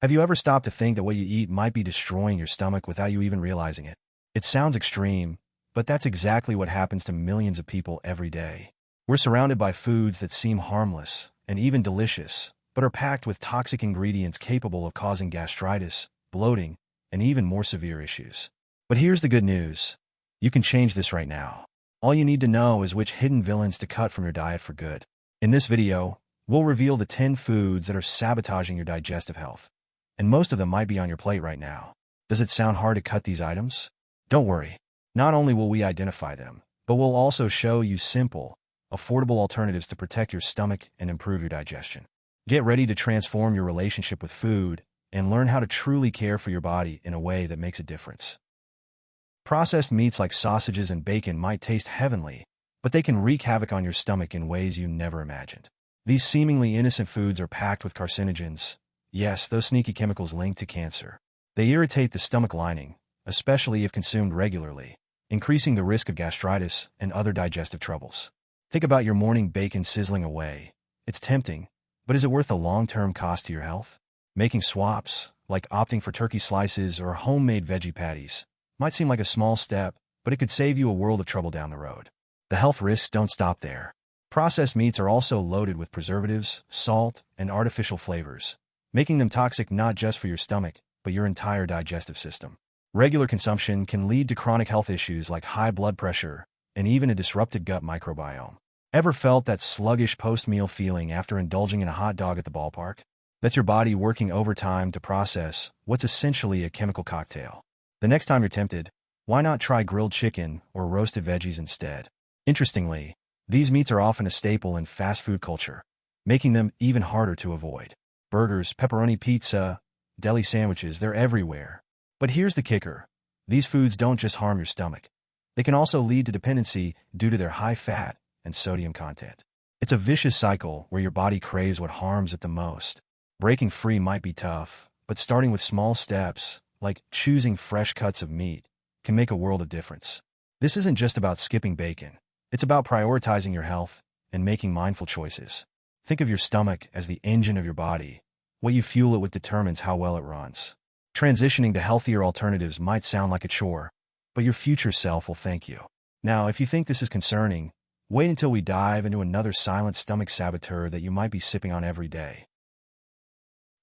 Have you ever stopped to think that what you eat might be destroying your stomach without you even realizing it? It sounds extreme, but that's exactly what happens to millions of people every day. We're surrounded by foods that seem harmless and even delicious, but are packed with toxic ingredients capable of causing gastritis, bloating, and even more severe issues. But here's the good news. You can change this right now. All you need to know is which hidden villains to cut from your diet for good. In this video, we'll reveal the 10 foods that are sabotaging your digestive health. And most of them might be on your plate right now. Does it sound hard to cut these items? Don't worry. Not only will we identify them, but we'll also show you simple, affordable alternatives to protect your stomach and improve your digestion. Get ready to transform your relationship with food and learn how to truly care for your body in a way that makes a difference. Processed meats like sausages and bacon might taste heavenly, but they can wreak havoc on your stomach in ways you never imagined. These seemingly innocent foods are packed with carcinogens. Yes, those sneaky chemicals linked to cancer. They irritate the stomach lining, especially if consumed regularly, increasing the risk of gastritis and other digestive troubles. Think about your morning bacon sizzling away. It's tempting, but is it worth the long-term cost to your health? Making swaps, like opting for turkey slices or homemade veggie patties, might seem like a small step, but it could save you a world of trouble down the road. The health risks don't stop there. Processed meats are also loaded with preservatives, salt, and artificial flavors, making them toxic not just for your stomach, but your entire digestive system. Regular consumption can lead to chronic health issues like high blood pressure and even a disrupted gut microbiome. Ever felt that sluggish post-meal feeling after indulging in a hot dog at the ballpark? That's your body working overtime to process what's essentially a chemical cocktail. The next time you're tempted, why not try grilled chicken or roasted veggies instead? Interestingly, these meats are often a staple in fast food culture, making them even harder to avoid. Burgers, pepperoni pizza, deli sandwiches, they're everywhere. But here's the kicker. These foods don't just harm your stomach. They can also lead to dependency due to their high fat and sodium content. It's a vicious cycle where your body craves what harms it the most. Breaking free might be tough, but starting with small steps, like choosing fresh cuts of meat, can make a world of difference. This isn't just about skipping bacon. It's about prioritizing your health and making mindful choices. Think of your stomach as the engine of your body. What you fuel it with determines how well it runs. Transitioning to healthier alternatives might sound like a chore, but your future self will thank you. Now, if you think this is concerning, wait until we dive into another silent stomach saboteur that you might be sipping on every day.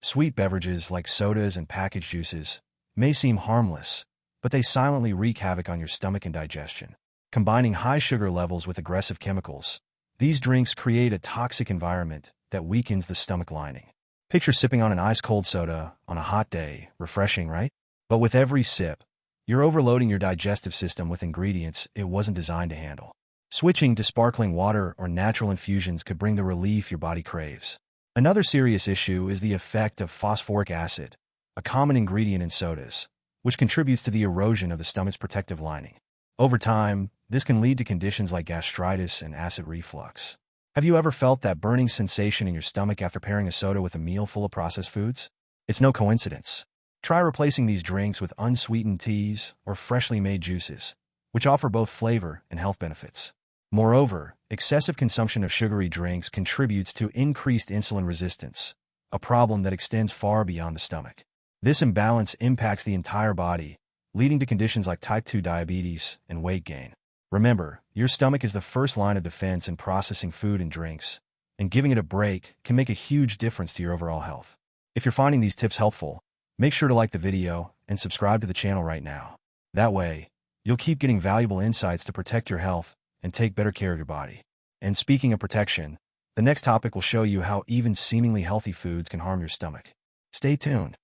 Sweet beverages like sodas and packaged juices may seem harmless, but they silently wreak havoc on your stomach and digestion. Combining high sugar levels with aggressive chemicals, these drinks create a toxic environment that weakens the stomach lining. Picture sipping on an ice-cold soda on a hot day, refreshing, right? But with every sip, you're overloading your digestive system with ingredients it wasn't designed to handle. Switching to sparkling water or natural infusions could bring the relief your body craves. Another serious issue is the effect of phosphoric acid, a common ingredient in sodas, which contributes to the erosion of the stomach's protective lining. Over time, this can lead to conditions like gastritis and acid reflux. Have you ever felt that burning sensation in your stomach after pairing a soda with a meal full of processed foods? It's no coincidence. Try replacing these drinks with unsweetened teas or freshly made juices, which offer both flavor and health benefits. Moreover, excessive consumption of sugary drinks contributes to increased insulin resistance, a problem that extends far beyond the stomach. This imbalance impacts the entire body, leading to conditions like type 2 diabetes and weight gain. Remember, your stomach is the first line of defense in processing food and drinks, and giving it a break can make a huge difference to your overall health. If you're finding these tips helpful, make sure to like the video and subscribe to the channel right now. That way, you'll keep getting valuable insights to protect your health and take better care of your body. And speaking of protection, the next topic will show you how even seemingly healthy foods can harm your stomach. Stay tuned.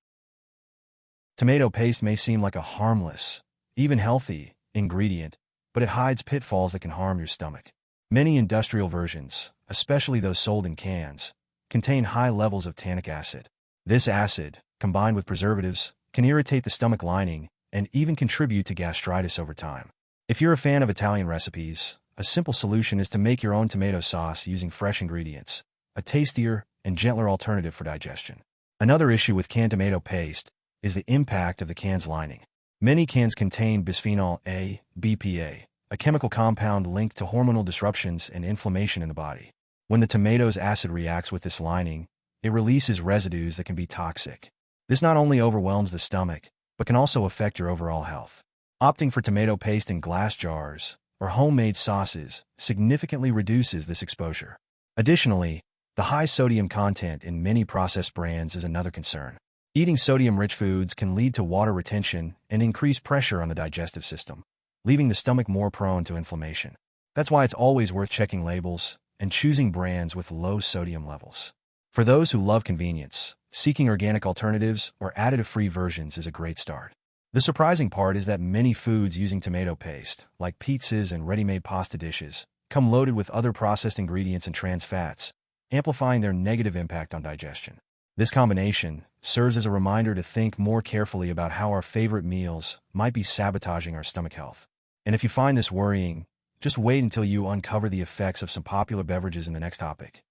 Tomato paste may seem like a harmless, even healthy, ingredient, but it hides pitfalls that can harm your stomach. Many industrial versions, especially those sold in cans, contain high levels of tannic acid. This acid, combined with preservatives, can irritate the stomach lining and even contribute to gastritis over time. If you're a fan of Italian recipes, a simple solution is to make your own tomato sauce using fresh ingredients, a tastier and gentler alternative for digestion. Another issue with canned tomato paste is the impact of the can's lining. Many cans contain bisphenol A, BPA, a chemical compound linked to hormonal disruptions and inflammation in the body. When the tomato's acid reacts with this lining, it releases residues that can be toxic. This not only overwhelms the stomach, but can also affect your overall health. Opting for tomato paste in glass jars or homemade sauces significantly reduces this exposure. Additionally, the high sodium content in many processed brands is another concern. Eating sodium-rich foods can lead to water retention and increase pressure on the digestive system, leaving the stomach more prone to inflammation. That's why it's always worth checking labels and choosing brands with low sodium levels. For those who love convenience, seeking organic alternatives or additive-free versions is a great start. The surprising part is that many foods using tomato paste, like pizzas and ready-made pasta dishes, come loaded with other processed ingredients and trans fats, amplifying their negative impact on digestion. This combination serves as a reminder to think more carefully about how our favorite meals might be sabotaging our stomach health. And if you find this worrying, just wait until you uncover the effects of some popular beverages in the next topic.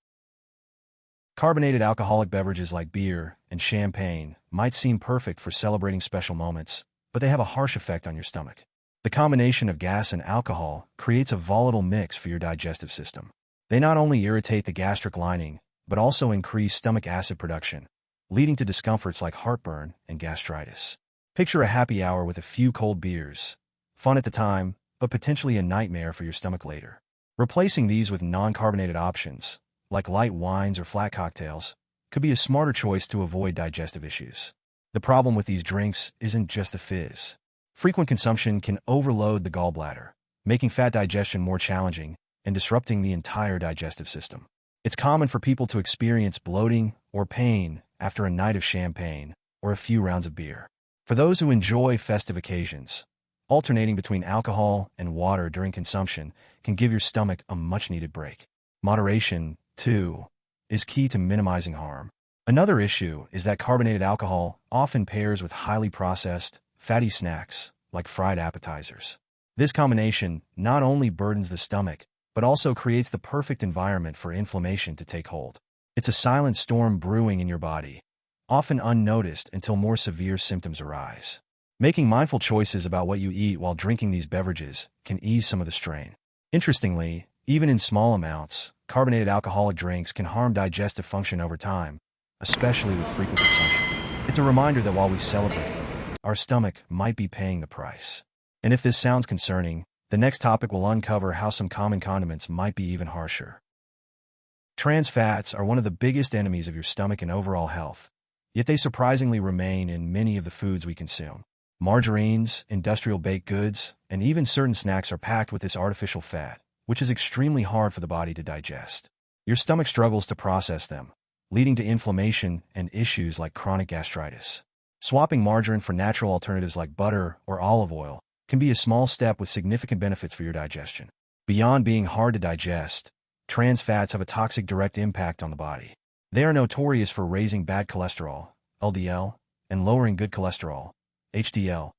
Carbonated alcoholic beverages like beer and champagne might seem perfect for celebrating special moments, but they have a harsh effect on your stomach. The combination of gas and alcohol creates a volatile mix for your digestive system. They not only irritate the gastric lining, but also increase stomach acid production, leading to discomforts like heartburn and gastritis. Picture a happy hour with a few cold beers. Fun at the time, but potentially a nightmare for your stomach later. Replacing these with non-carbonated options, like light wines or flat cocktails, could be a smarter choice to avoid digestive issues. The problem with these drinks isn't just the fizz. Frequent consumption can overload the gallbladder, making fat digestion more challenging and disrupting the entire digestive system. It's common for people to experience bloating or pain after a night of champagne or a few rounds of beer. For those who enjoy festive occasions, alternating between alcohol and water during consumption can give your stomach a much-needed break. Moderation, too, is key to minimizing harm. Another issue is that carbonated alcohol often pairs with highly processed, fatty snacks like fried appetizers. This combination not only burdens the stomach, but also creates the perfect environment for inflammation to take hold. It's a silent storm brewing in your body, often unnoticed until more severe symptoms arise. Making mindful choices about what you eat while drinking these beverages can ease some of the strain. Interestingly, even in small amounts, carbonated alcoholic drinks can harm digestive function over time, especially with frequent consumption. It's a reminder that while we celebrate, our stomach might be paying the price. And if this sounds concerning, the next topic will uncover how some common condiments might be even harsher. Trans fats are one of the biggest enemies of your stomach and overall health, yet they surprisingly remain in many of the foods we consume. Margarines, industrial baked goods, and even certain snacks are packed with this artificial fat, which is extremely hard for the body to digest. Your stomach struggles to process them, leading to inflammation and issues like chronic gastritis. Swapping margarine for natural alternatives like butter or olive oil can be a small step with significant benefits for your digestion. Beyond being hard to digest, trans fats have a toxic direct impact on the body. They are notorious for raising bad cholesterol, LDL, and lowering good cholesterol, HDL,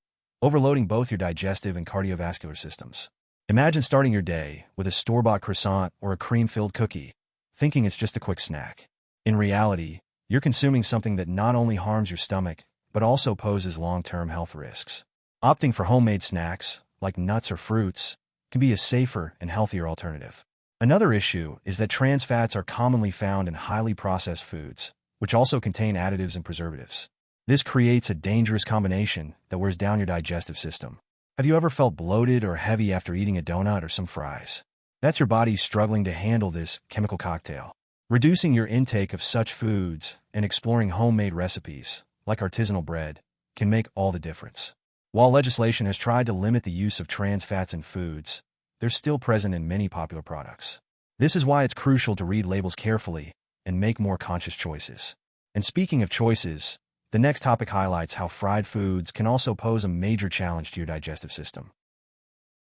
overloading both your digestive and cardiovascular systems. Imagine starting your day with a store-bought croissant or a cream-filled cookie, thinking it's just a quick snack. In reality, you're consuming something that not only harms your stomach, but also poses long-term health risks. Opting for homemade snacks, like nuts or fruits, can be a safer and healthier alternative. Another issue is that trans fats are commonly found in highly processed foods, which also contain additives and preservatives. This creates a dangerous combination that wears down your digestive system. Have you ever felt bloated or heavy after eating a donut or some fries? That's your body struggling to handle this chemical cocktail. Reducing your intake of such foods and exploring homemade recipes, like artisanal bread, can make all the difference. While legislation has tried to limit the use of trans fats in foods, they're still present in many popular products. This is why it's crucial to read labels carefully and make more conscious choices. And speaking of choices, the next topic highlights how fried foods can also pose a major challenge to your digestive system.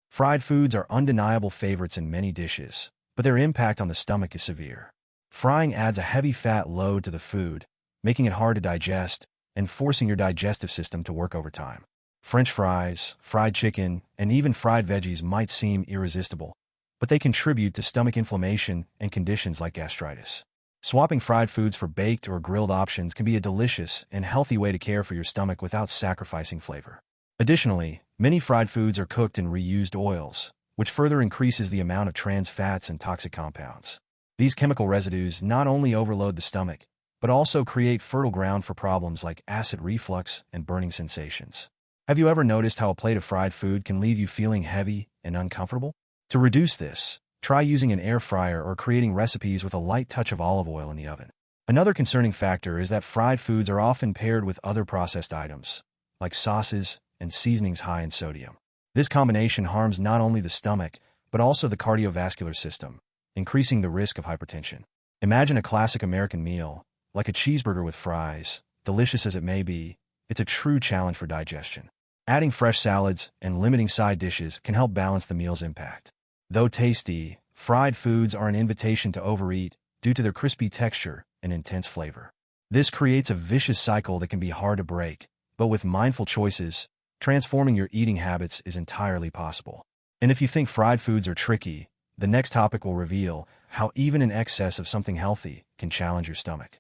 Fried foods are undeniable favorites in many dishes, but their impact on the stomach is severe. Frying adds a heavy fat load to the food, making it hard to digest and forcing your digestive system to work overtime. French fries, fried chicken, and even fried veggies might seem irresistible, but they contribute to stomach inflammation and conditions like gastritis. Swapping fried foods for baked or grilled options can be a delicious and healthy way to care for your stomach without sacrificing flavor. Additionally, many fried foods are cooked in reused oils, which further increases the amount of trans fats and toxic compounds. These chemical residues not only overload the stomach, but also create fertile ground for problems like acid reflux and burning sensations. Have you ever noticed how a plate of fried food can leave you feeling heavy and uncomfortable? To reduce this, try using an air fryer or creating recipes with a light touch of olive oil in the oven. Another concerning factor is that fried foods are often paired with other processed items, like sauces and seasonings high in sodium. This combination harms not only the stomach, but also the cardiovascular system, increasing the risk of hypertension. Imagine a classic American meal, like a cheeseburger with fries. Delicious as it may be, it's a true challenge for digestion. Adding fresh salads and limiting side dishes can help balance the meal's impact. Though tasty, fried foods are an invitation to overeat due to their crispy texture and intense flavor. This creates a vicious cycle that can be hard to break, but with mindful choices, transforming your eating habits is entirely possible. And if you think fried foods are tricky, the next topic will reveal how even an excess of something healthy can challenge your stomach.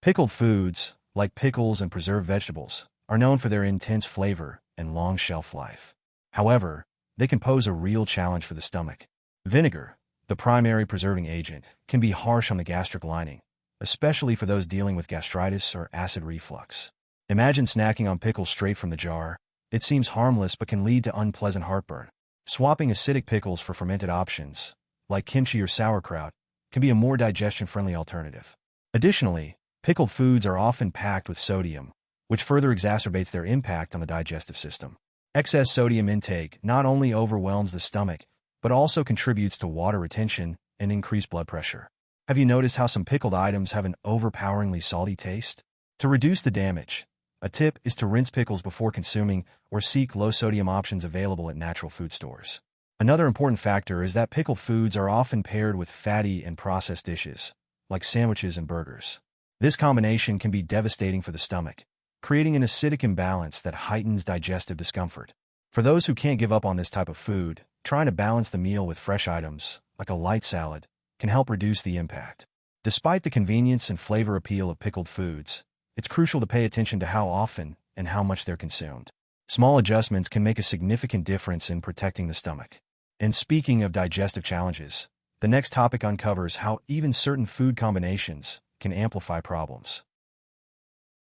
Pickled foods, like pickles and preserved vegetables, are known for their intense flavor and long shelf life. However, they can pose a real challenge for the stomach. Vinegar, the primary preserving agent, can be harsh on the gastric lining, especially for those dealing with gastritis or acid reflux. Imagine snacking on pickles straight from the jar. It seems harmless but can lead to unpleasant heartburn. Swapping acidic pickles for fermented options, like kimchi or sauerkraut, can be a more digestion-friendly alternative. Additionally, pickled foods are often packed with sodium, which further exacerbates their impact on the digestive system. Excess sodium intake not only overwhelms the stomach, but also contributes to water retention and increased blood pressure. Have you noticed how some pickled items have an overpoweringly salty taste? To reduce the damage, a tip is to rinse pickles before consuming or seek low-sodium options available at natural food stores. Another important factor is that pickled foods are often paired with fatty and processed dishes, like sandwiches and burgers. This combination can be devastating for the stomach, creating an acidic imbalance that heightens digestive discomfort. For those who can't give up on this type of food, trying to balance the meal with fresh items, like a light salad, can help reduce the impact. Despite the convenience and flavor appeal of pickled foods, it's crucial to pay attention to how often and how much they're consumed. Small adjustments can make a significant difference in protecting the stomach. And speaking of digestive challenges, the next topic uncovers how even certain food combinations can amplify problems.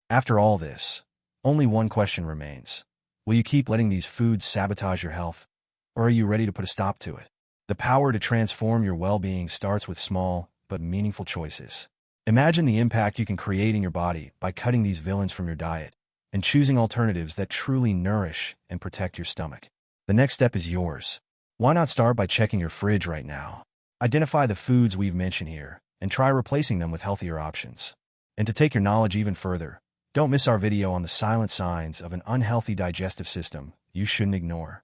After all this, only one question remains. Will you keep letting these foods sabotage your health, or are you ready to put a stop to it? The power to transform your well-being starts with small but meaningful choices. Imagine the impact you can create in your body by cutting these villains from your diet and choosing alternatives that truly nourish and protect your stomach. The next step is yours. Why not start by checking your fridge right now? Identify the foods we've mentioned here and try replacing them with healthier options. And to take your knowledge even further, don't miss our video on the silent signs of an unhealthy digestive system you shouldn't ignore.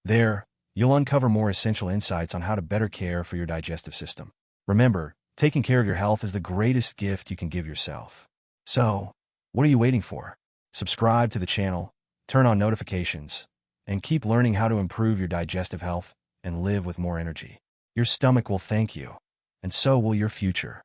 There, you'll uncover more essential insights on how to better care for your digestive system. Remember, taking care of your health is the greatest gift you can give yourself. So, what are you waiting for? Subscribe to the channel, turn on notifications, and keep learning how to improve your digestive health and live with more energy. Your stomach will thank you, and so will your future.